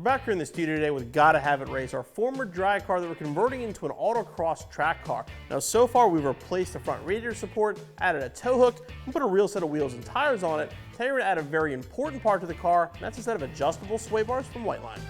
back here in the studio today with Gotta Have It Race, our former drag car that we're converting into an autocross track car. Now so far we've replaced the front radiator support, added a tow hook, and put a real set of wheels and tires on it. Today we're going to add a very important part to the car, and that's a set of adjustable sway bars from Whiteline.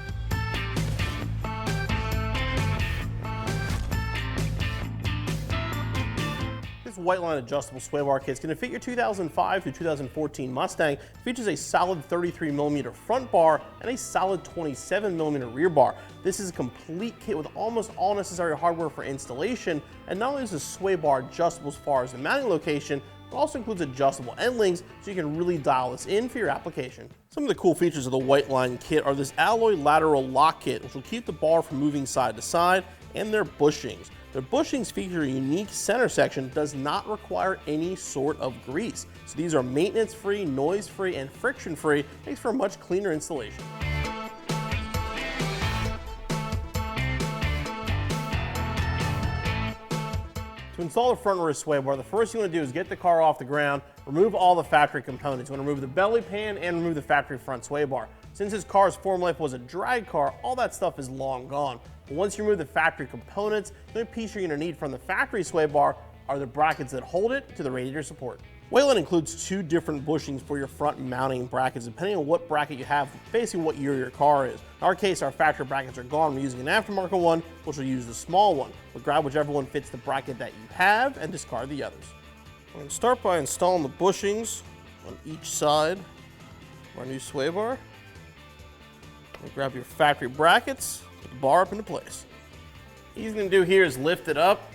This Whiteline adjustable sway bar kit is going to fit your 2005 through 2014 Mustang. It features a solid 33mm front bar and a solid 27mm rear bar. This is a complete kit with almost all necessary hardware for installation, and not only is the sway bar adjustable as far as the mounting location, it also includes adjustable end links so you can really dial this in for your application. Some of the cool features of the Whiteline kit are this alloy lateral lock kit, which will keep the bar from moving side to side, and their bushings. The bushings feature a unique center section that does not require any sort of grease. So these are maintenance-free, noise-free, and friction-free, makes for a much cleaner installation. To install the front and rear sway bar, the first thing you want to do is get the car off the ground, remove all the factory components. You want to remove the belly pan and remove the factory front sway bar. Since this car's former life was a drag car, all that stuff is long gone. But once you remove the factory components, the only piece you're going to need from the factory sway bar are the brackets that hold it to the radiator support. Whiteline includes two different bushings for your front mounting brackets, depending on what bracket you have, basically what year your car is. In our case, our factory brackets are gone. We're using an aftermarket one, which will use the small one. We'll grab whichever one fits the bracket that you have and discard the others. We're going to start by installing the bushings on each side of our new sway bar. We'll grab your factory brackets, put the bar up into place. What you're going to do here is lift it up,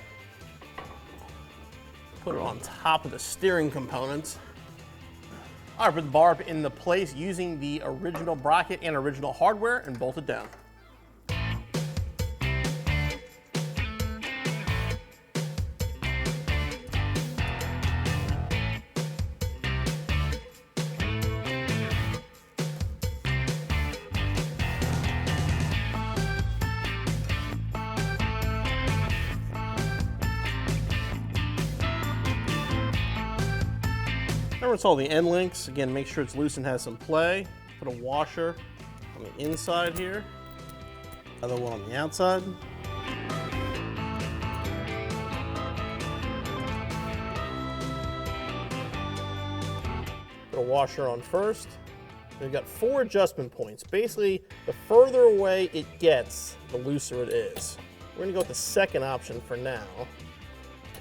put it on top of the steering components. All right, put the bar up into place using the original bracket and original hardware and bolt it down. Now install the end links. Again, make sure it's loose and has some play. Put a washer on the inside here, other one on the outside. Put a washer on first. We've got 4 adjustment points. Basically, the further away it gets, the looser it is. We're going to go with the second option for now.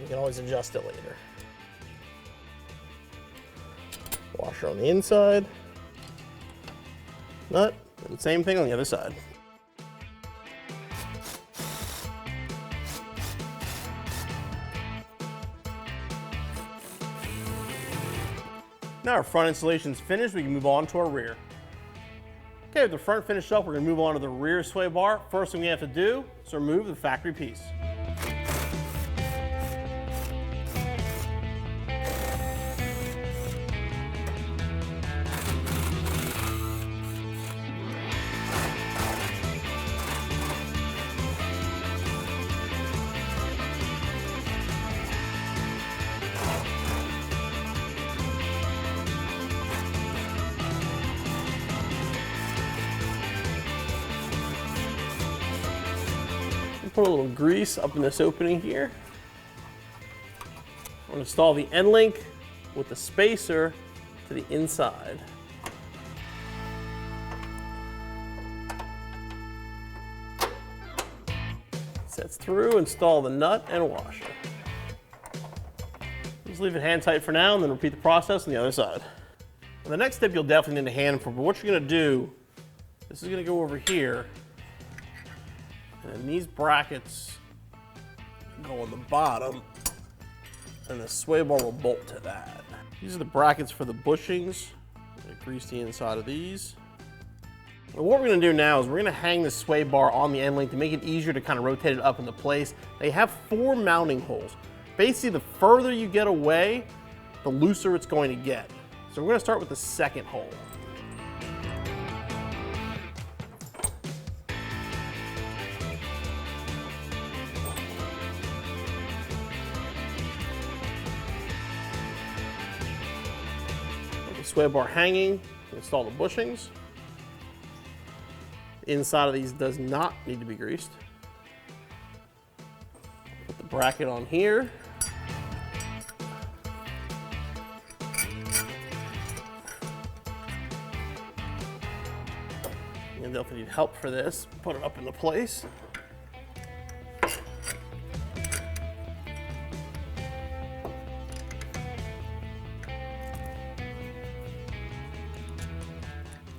You can always adjust it later. Washer on the inside, nut, and same thing on the other side. Now our front installation is finished, we can move on to our rear. Okay, with the front finished up, we're going to move on to the rear sway bar. First thing we have to do is remove the factory piece. Put a little grease up in this opening here. I'm going to install the end link with the spacer to the inside. Sets through, install the nut and washer. Just leave it hand tight for now and then repeat the process on the other side. And the next step you'll definitely need a hand for, but what you're going to do, this is going to go over here. And these brackets go on the bottom, and the sway bar will bolt to that. These are the brackets for the bushings. I'm going to grease the inside of these. And what we're going to do now is we're going to hang the sway bar on the end link to make it easier to kind of rotate it up into place. They have 4 mounting holes. Basically, the further you get away, the looser it's going to get. So we're going to start with the second hole. Sway bar hanging, install the bushings. The inside of these does not need to be greased. Put the bracket on here. And if you need help for this, put it up into place.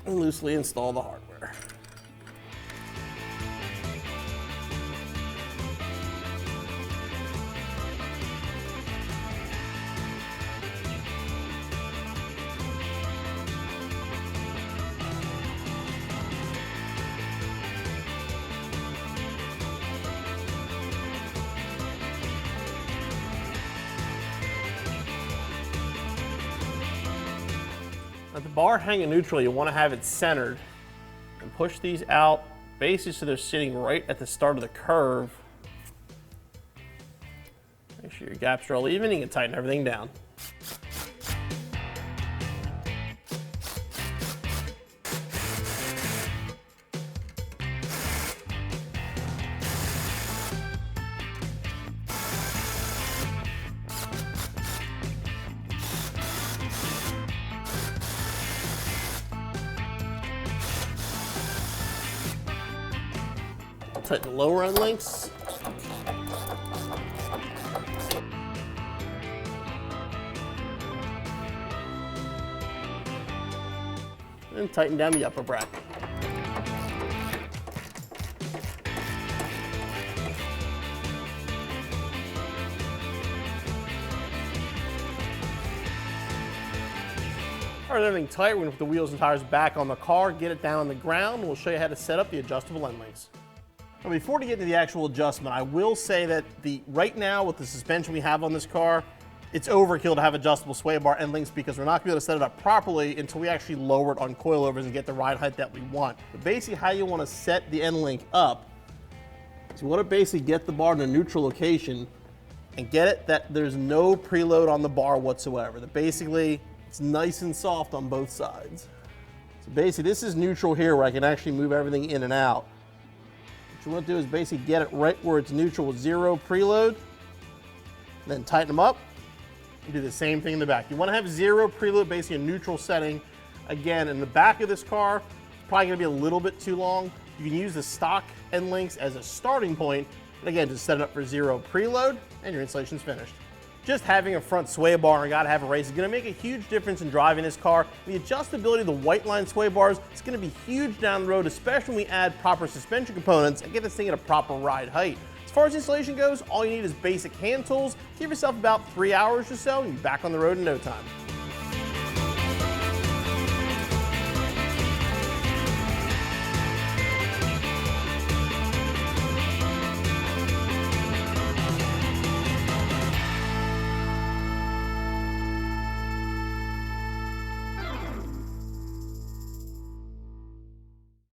And loosely install the hardware. At the bar hanging neutral, you want to have it centered and push these out basically so they're sitting right at the start of the curve. Make sure your gaps are all even. You can tighten everything down. Tighten the lower end links. And tighten down the upper bracket. All right, everything tight. We're gonna put the wheels and tires back on the car, get it down on the ground. We'll show you how to set up the adjustable end links. Now, before we get into the actual adjustment, I will say that right now with the suspension we have on this car, it's overkill to have adjustable sway bar end links because we're not gonna be able to set it up properly until we actually lower it on coilovers and get the ride height that we want. But basically how you wanna set the end link up is you wanna basically get the bar in a neutral location and get it that there's no preload on the bar whatsoever. That basically it's nice and soft on both sides. So basically this is neutral here where I can actually move everything in and out. What you want to do is basically get it right where it's neutral with zero preload, then tighten them up and do the same thing in the back. You want to have zero preload, basically a neutral setting. Again, in the back of this car, it's probably going to be a little bit too long. You can use the stock end links as a starting point, and again, just set it up for zero preload and your installation's finished. Just having a front sway bar and gotta have a race is gonna make a huge difference in driving this car. The adjustability of the Whiteline sway bars is gonna be huge down the road, especially when we add proper suspension components and get this thing at a proper ride height. As far as installation goes, all you need is basic hand tools. Give yourself about 3 hours or so and you're back on the road in no time.